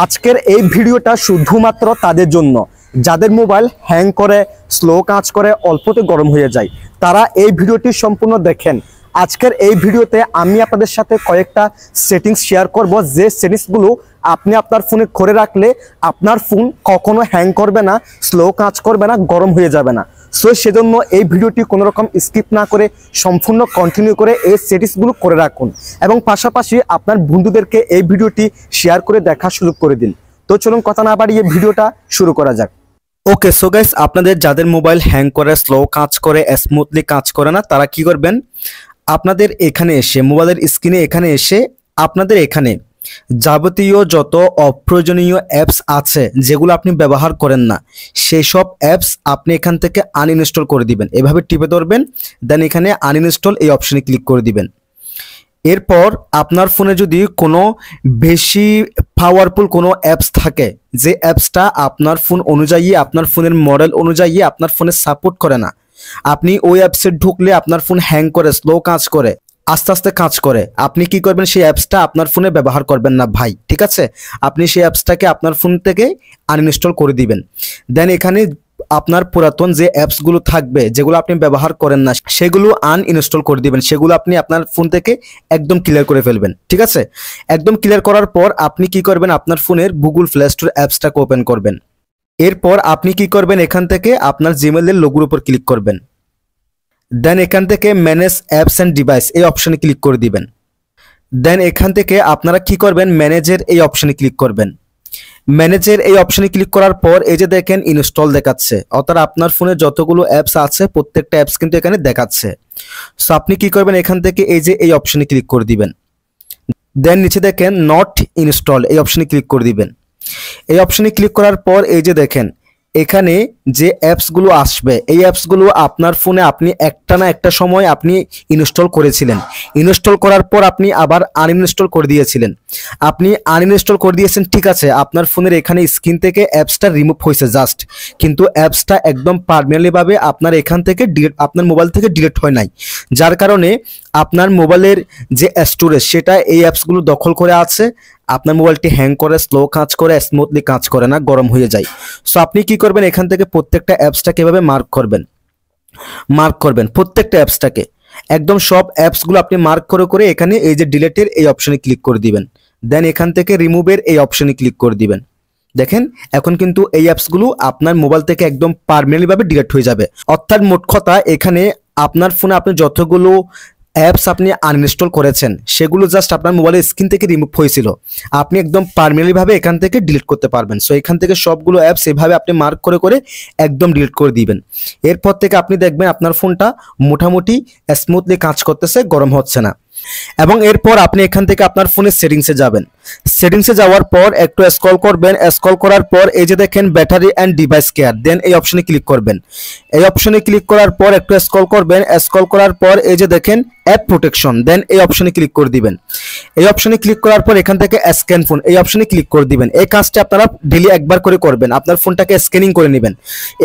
আজকের এই ভিডিওটা শুধুমাত্র তাদের জন্য যাদের মোবাইল হ্যাং করে, স্লো কাজ করে, অল্পতে গরম হয়ে যায়। তারা এই ভিডিওটি সম্পূর্ণ দেখেন। আজকের এই ভিডিওতে আমি আপনাদের সাথে কয়েকটা সেটিংস শেয়ার করব, যে সেটিংসগুলো আপনি আপনার ফোনে করে রাখলে আপনার ফোন কখনো হ্যাং করবে না, স্লো কাজ করবে না, গরম হয়ে যাবে না। সো সেজন্য এই ভিডিওটি কোনো রকম স্কিপ না করে সম্পূর্ণ কন্টিনিউ করে এই সেটিংসগুলো করে রাখুন এবং পাশাপাশি আপনার বন্ধুদেরকে এই ভিডিওটি শেয়ার করে দেখার সুযোগ করে দিন। তো চলুন কথা না বাড়িয়ে ভিডিওটা শুরু করা যাক। ওকে, সো গাইস, আপনাদের যাদের মোবাইল হ্যাং করে, স্লো কাজ করে, স্মুথলি কাজ করে না, তারা কি করবেন, আপনাদের এখানে এসে মোবাইলের স্ক্রিনে এখানে এসে আপনাদের এখানে যাবতীয় যত অপ্রয়োজনীয় অ্যাপস আছে যেগুলো আপনি ব্যবহার করেন না, সেই সব অ্যাপস আপনি এখান থেকে আনইনস্টল করে দিবেন। এভাবে টিপে ধরবেন, দেন এখানে আনইনস্টল এই অপশনে ক্লিক করে দিবেন। এরপর আপনার ফোনে যদি কোনো বেশি পাওয়ারফুল কোনো অ্যাপস থাকে, যে অ্যাপসটা আপনার ফোন অনুযায়ী, আপনার ফোনের মডেল অনুযায়ী আপনার ফোনে সাপোর্ট করে না, আপনি ওই অ্যাপসে ঢুকলে আপনার ফোন হ্যাং করে, স্লো কাজ করে, আস্তে আস্তে কাজ করে, আপনি কি করবেন, সেই অ্যাপসটা আপনার ফোনে ব্যবহার করবেন না ভাই, ঠিক আছে? আপনি সেই অ্যাপসটাকে আপনার ফোন থেকে আনইনস্টল করে দিবেন। দেন এখানে আপনার পুরাতন যে অ্যাপসগুলো থাকবে যেগুলো আপনি ব্যবহার করেন না, সেগুলো আনইনস্টল করে দিবেন। সেগুলো আপনি আপনার ফোন থেকে একদম ক্লিয়ার করে ফেলবেন, ঠিক আছে? একদম ক্লিয়ার করার পর আপনি কি করবেন, আপনার ফোনের গুগল প্লে স্টোর অ্যাপসটাকে ওপেন করবেন। এরপর আপনি কি করবেন, এখান থেকে আপনার জিমেইলের লোগোর উপর ক্লিক করবেন। দেন এখান থেকে ম্যানেজ অ্যাপস অ্যান্ড ডিভাইস এই অপশনে ক্লিক করে দিবেন। দেন এখান থেকে আপনারা কি করবেন, ম্যানেজের এই অপশনে ক্লিক করবেন। ম্যানেজের এই অপশনে ক্লিক করার পর এই যে দেখেন ইনস্টল দেখাচ্ছে, অর্থাৎ আপনার ফোনে যতগুলো অ্যাপস আছে প্রত্যেকটা অ্যাপস কিন্তু এখানে দেখাচ্ছে। সো আপনি কি করবেন, এখান থেকে এই যে এই অপশনে ক্লিক করে দিবেন। দেন নিচে দেখেন নট ইনস্টল এই অপশনে ক্লিক করে দিবেন। এই অপশনে ক্লিক করার পর এই যে দেখেন এখানে যে অ্যাপসগুলো আসবে, এই অ্যাপসগুলো আপনার ফোনে আপনি একটা না একটা সময় আপনি ইনস্টল করেছিলেন। ইনস্টল করার পর আপনি আবার আনইনস্টল করে দিয়েছিলেন। আপনি আনইনস্টল করে দিয়েছেন, ঠিক আছে, আপনার ফোনের এখানে স্ক্রিন থেকে অ্যাপসটা রিমুভ হয়েছে জাস্ট, কিন্তু অ্যাপসটা একদম পার্মানেন্টলিভাবে আপনার এখান থেকে আপনার মোবাইল থেকে ডিলিট হয় নাই, যার কারণে আপনার মোবাইলের যে স্টোরেজ সেটা এই অ্যাপসগুলো দখল করে আছে। আপনার মোবাইলটি হ্যাং করে, স্লো কাজ করে, স্মুথলি কাজ করে না, গরম হয়ে যায়। সো আপনি কি করবেন, এখান থেকে প্রত্যেকটা অ্যাপসটাকে এভাবে মার্ক করবেন প্রত্যেকটা অ্যাপসটাকে, একদম সব অ্যাপসগুলো আপনি মার্ক করে করে এখানে এই যে ডিলিটের এই অপশনে ক্লিক করে দিবেন। দেন এখান থেকে রিমুভের এই অপশনে ক্লিক করে দিবেন। দেখেন এখন কিন্তু এই অ্যাপসগুলো আপনার মোবাইল থেকে একদম পার্মানেন্টলিভাবে ডিলিট হয়ে যাবে। অর্থাৎ মোট কথা, এখানে আপনার ফোনে আপনি যতগুলো অ্যাপস আপনি আনইনস্টল করেছেন সেগুলো জাস্ট আপনার মোবাইলের স্ক্রিন থেকে রিমুভ হয়েছিল, আপনি একদম পার্মানেন্টলিভাবে এখান থেকে ডিলিট করতে পারবেন। সো এখান থেকে সবগুলো অ্যাপস এভাবে আপনি মার্ক করে করে একদম ডিলিট করে দিবেন। এরপর থেকে আপনি দেখবেন আপনার ফোনটা মোটামুটি স্মুথলি কাজ করতেছে, গরম হচ্ছে না। এবং এরপর আপনি এখান থেকে আপনার ফোনের সেটিংসে যাবেন। সেটিংসে যাওয়ার পর একটু স্ক্রল করবেন। স্ক্রল করার পর এই যে দেখেন ব্যাটারি অ্যান্ড ডিভাইস কেয়ার, দেন এই অপশনে ক্লিক করবেন। এই অপশনে ক্লিক করার পর একটু স্ক্রল করবেন। স্ক্রল করার পর এই যে দেখেন অ্যাপ প্রোটেকশন, দেন এই অপশনে ক্লিক করে দিবেন। এই অপশনে ক্লিক করার পর এখান থেকে স্ক্যান ফোন এই অপশনে ক্লিক করে দিবেন। এই কাজটা আপনারা ডেইলি একবার করে করবেন, আপনার ফোনটাকে স্ক্যানিং করে নেবেন।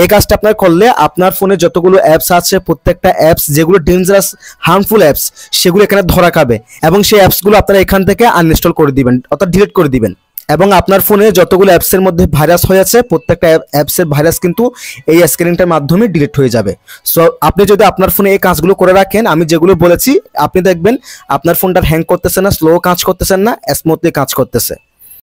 এই কাজটা আপনার করলে আপনার ফোনে যতগুলো অ্যাপস আছে প্রত্যেকটা অ্যাপস যেগুলো ডেঞ্জারাস, হার্মফুল অ্যাপস, সেগুলো এখানে ধরা খাবে এবং সেই অ্যাপসগুলো আপনারা এখান থেকে আনইনস্টল করে দিবেন, অর্থাৎ ডিলিট করে দিবেন। এবং আপনার ফোনে যতগুলো অ্যাপসের মধ্যে ভাইরাস হয়েছে প্রত্যেকটা অ্যাপসের ভাইরাস কিন্তু এই স্ক্যানিংটার মাধ্যমে ডিলিট হয়ে যাবে। সো আপনি যদি আপনার ফোনে এই কাজগুলো করে রাখেন, আমি যেগুলো বলেছি, আপনি দেখবেন আপনার ফোনটা হ্যাং করতেছে না, স্লো কাজ করতেছেন না, স্মুথলি কাজ করতেছে।